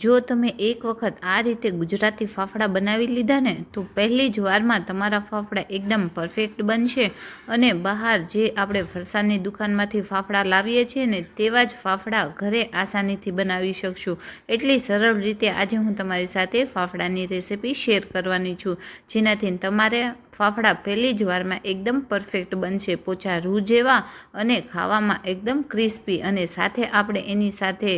જો તમે એક વખત આ રીતે ગુજરાતી ફાફડા બનાવી લીધા ને તો પહેલી જ વારમાં તમારા ફાફડા એકદમ પરફેક્ટ બનશે અને બહાર જે આપણે ફરસાણની દુકાનમાંથી ફાફડા લાવીએ છીએ ને તેવા જ ફાફડા ઘરે આસાનીથી બનાવી શકશું। એટલી સરળ રીતે આજે હું તમારી સાથે ફાફડાની રેસીપી શેર કરવાની છું, જેનાથી તમારે ફાફડા પહેલી જ વારમાં એકદમ પરફેક્ટ બનશે, પોચા રૂ જેવા અને ખાવામાં એકદમ ક્રિસ્પી। અને સાથે આપણે એની સાથે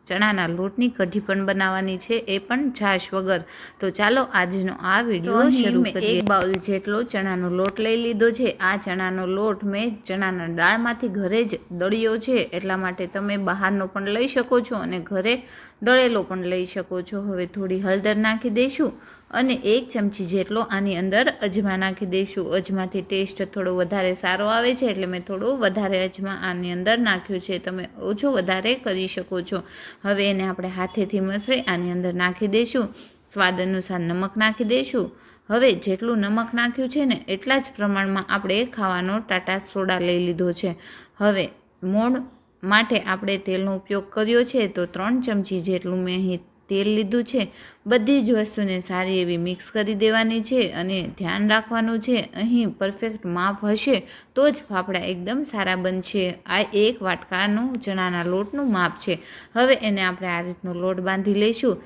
ચણાના લોટની કઢી પણ બનાવવાની છે, એ પણ છાશ વગર। તો ચાલો આજનો આ વિડીયો શરૂ કરીએ। એક બાઉલ જેટલો ચણાનો લોટ લઈ લીધો છે। આ ચણાનો લોટ મેં ચણાના દાળમાંથી ઘરે જ દળ્યો છે, એટલા માટે તમે બહારનો પણ લઈ શકો છો અને ઘરે દળેલો પણ લઈ શકો છો। હવે થોડી હળદર નાખી દઈશું અને 1 ચમચી જેટલો આની અંદર અજમા નાખી દઈશું। અજમાથી ટેસ્ટ થોડો વધારે સારો આવે છે, એટલે મેં થોડો વધારે અજમા આની અંદર નાખ્યો છે, તમે ઓછો વધારે કરી શકો છો। હવે એને આપણે હાથેથી મસળી આની અંદર નાખી દઈશું। સ્વાદ અનુસાર નમક નાખી દઈશું। હવે જેટલું નમક નાખ્યું છે ને એટલા જ પ્રમાણમાં આપણે ખાવાનો ટાટા સોડા લઈ લીધો છે। હવે મોણ માટે આપણે તેલનો ઉપયોગ કર્યો છે, તો 3 ચમચી જેટલું મેં અહીં તેલ લીધું છે। બધી જ વસ્તુને સારી એવી મિક્સ કરી દેવાની છે અને ધ્યાન રાખવાનું છે, અહીં પરફેક્ટ માપ હશે તો જ ફાફડા એકદમ સારા બનશે। આ 1 વાટકાનું ચણાના લોટનું માપ છે। હવે એને આપણે આ રીતનો લોટ બાંધી લઈશું।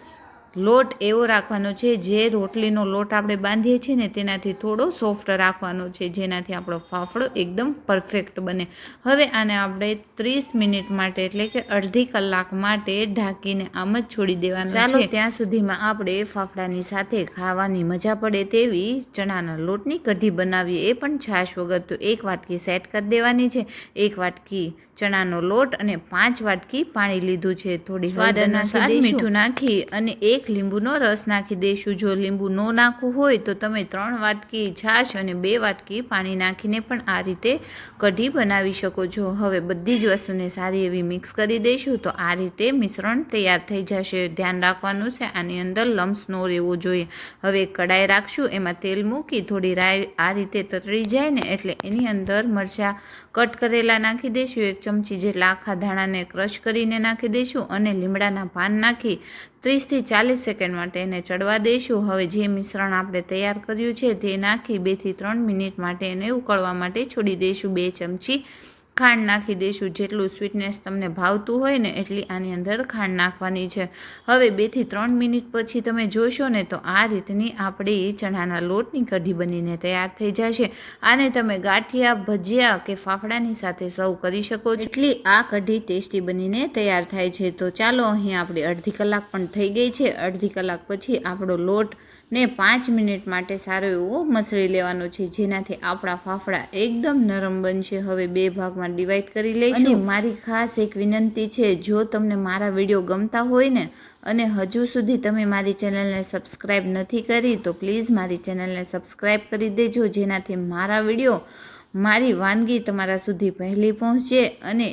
લોટ એવો રાખવાનો છે, જે રોટલીનો લોટ આપણે બાંધીએ છીએ ને તેનાથી થોડો સોફ્ટ રાખવાનો છે, જેનાથી આપણો ફાફડો એકદમ પરફેક્ટ બને। હવે આને આપણે 30 મિનિટ માટે એટલે કે અડધી કલાક માટે ઢાંકીને આમ જ છોડી દેવાનું છે। ચાલો ત્યાં સુધીમાં આપણે ફાફડાની સાથે ખાવાની મજા પડે તેવી ચણાના લોટની કઢી બનાવીએ, એ પણ છાશ વગર। તો 1 વાટકી સેટ કરી દેવાની છે, 1 વાટકી ચણાનો લોટ અને 5 વાટકી પાણી લીધું છે। થોડી સ્વાદ અનુસાર મીઠું નાખી અને 1 લીંબુનો રસ નાખી દઈશું। જો લીંબુ ન નાખવું હોય તો તમે 3 વાટકી છાશ અને 2 વાટકી પાણી નાખીને પણ આ રીતે કઢી બનાવી શકો છો। હવે બધી જ વસ્તુને સારી એવી મિક્સ કરી દઈશું, તો આ રીતે મિશ્રણ તૈયાર થઈ જશે। ધ્યાન રાખવાનું છે, આની અંદર લમ્સ ન રહેવો જોઈએ। હવે કડાઈ રાખશું, એમાં તેલ મૂકી થોડી રાઈ આ રીતે તતળી જાય ને એટલે એની અંદર મરચાં કટ કરેલા નાખી દઈશું। 1 ચમચી જેટલા આખા ધાણાને ક્રશ કરીને નાખી દઈશું અને લીમડાના પાન નાખી 30 થી 40 સેકન્ડ માટે એને ચડવા દઈશું। હવે જે મિશ્રણ આપણે તૈયાર કર્યું છે તે નાખી 2 થી 3 મિનિટ માટે એને ઉકળવા માટે છોડી દઈશું। 2 ચમચી ખાંડ નાખી દઈશું। જેટલું સ્વીટનેસ તમને ભાવતું હોય ને એટલી આની અંદર ખાંડ નાખવાની છે। હવે 2 થી 3 મિનિટ પછી તમે જોશો ને તો આ રીતની આપણી ચણાના લોટની કઢી બનીને તૈયાર થઈ જશે। આને તમે ગાંઠિયા, ભજીયા કે ફાફડાની સાથે સર્વ કરી શકો છો, એટલી આ કઢી ટેસ્ટી બનીને તૈયાર થાય છે। તો ચાલો અહીં આપણે અડધી કલાક પણ થઈ ગઈ છે। અડધી કલાક પછી આપણો લોટ ને 5 મિનિટ માટે સારો એવો મસળી લેવાનો છે, જેનાથી આપણા ફાફડા એકદમ નરમ બનશે। હવે 2 ભાગમાં ડિવાઈડ કરી લઈશું। અને મારી ખાસ એક વિનંતી છે, જો તમને મારા વિડીયો ગમતા હોય ને અને હજુ સુધી તમે મારી ચેનલને સબસ્ક્રાઈબ નથી કરી તો પ્લીઝ મારી ચેનલને સબસ્ક્રાઈબ કરી દેજો, જેનાથી મારા વિડીયો, મારી વાનગી તમારા સુધી પહેલી પહોંચે। અને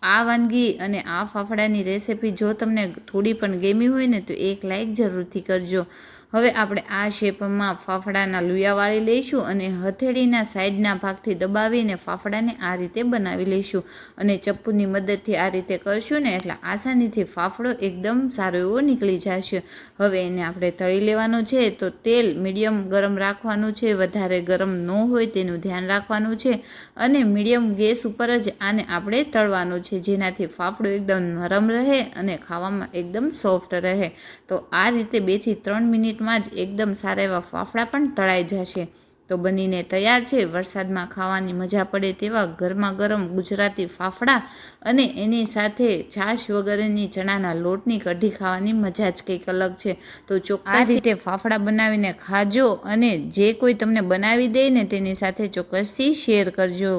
આ વાનગી અને આ ફાફડાની રેસીપી જો તમને થોડી પણ ગમી હોય ને તો એક લાઈક જરૂરથી કરજો। હવે આપણે આ શેપમાં ફાફડાના લુયા વાળી લઈશું અને હથેળીના સાઈડના ભાગથી દબાવીને ફાફડાને આ રીતે બનાવી લઈશું અને ચપ્પુની મદદથી આ રીતે કરશું ને એટલે આસાનીથી ફાફડો એકદમ સારો એવો નીકળી જશે। હવે એને આપણે તળી લેવાનું છે, તો તેલ મીડિયમ ગરમ રાખવાનું છે, વધારે ગરમ ન હોય તેનું ધ્યાન રાખવાનું છે અને મીડિયમ ગેસ ઉપર જ આને આપણે તળવાનું છે, જેનાથી ફાફડો એકદમ નરમ રહે અને ખાવામાં એકદમ સોફ્ટ રહે। તો આ રીતે 2 થી 3 મિનિટમાં જ એકદમ સારા એવા ફાફડા પણ તળાઈ જશે। તો બનીને તૈયાર છે। વરસાદમાં ખાવાની મજા પડે તેવા ગરમા ગરમ ગુજરાતી ફાફડા અને એની સાથે છાશ વગરની ચણાના લોટની કઢી ખાવાની મજા જ કંઈક અલગ છે। તો ચોક્કસ આ રીતે ફાફડા બનાવીને ખાજો અને જે કોઈ તમને બનાવી દે ને તેની સાથે ચોક્કસથી શેર કરજો।